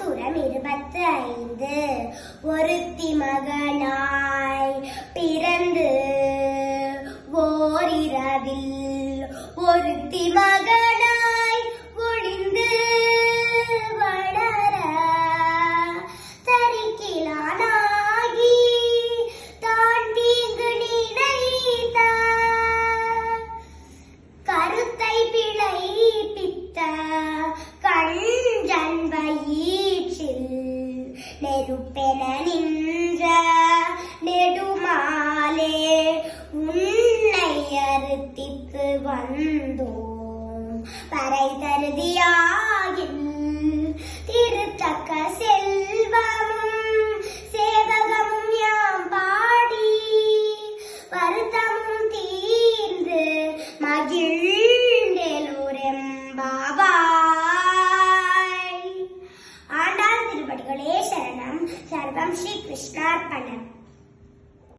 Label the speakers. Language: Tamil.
Speaker 1: பாசுரம் 25. ஒருத்தி மகனாய் பிறந்து ஓரிரவில் ஒருத்தி மகனாய் ஒளிந்து வளர தரிக்கிலானாகி தான் தீங்கு நினைத்த கருத்தை பிழைப்பித்த கஞ்சன் வயிற்றில் நெருப்பென நின்ற நெடுமாலே உன்னை அறுத்திக்கு வந்தோம் பறை தருதியாகில் திருத்தக்க செல்வமும் சேவகமும் யாம் பாடி வருத்தமும் தீர்ந்து மகிழ்ந்தெழுரெம்பாவாய். ஆண்டாள் திருவடிகளே சரணம். சர்வம் ஸ்ரீ கிருஷ்ணார்ப்பணம்.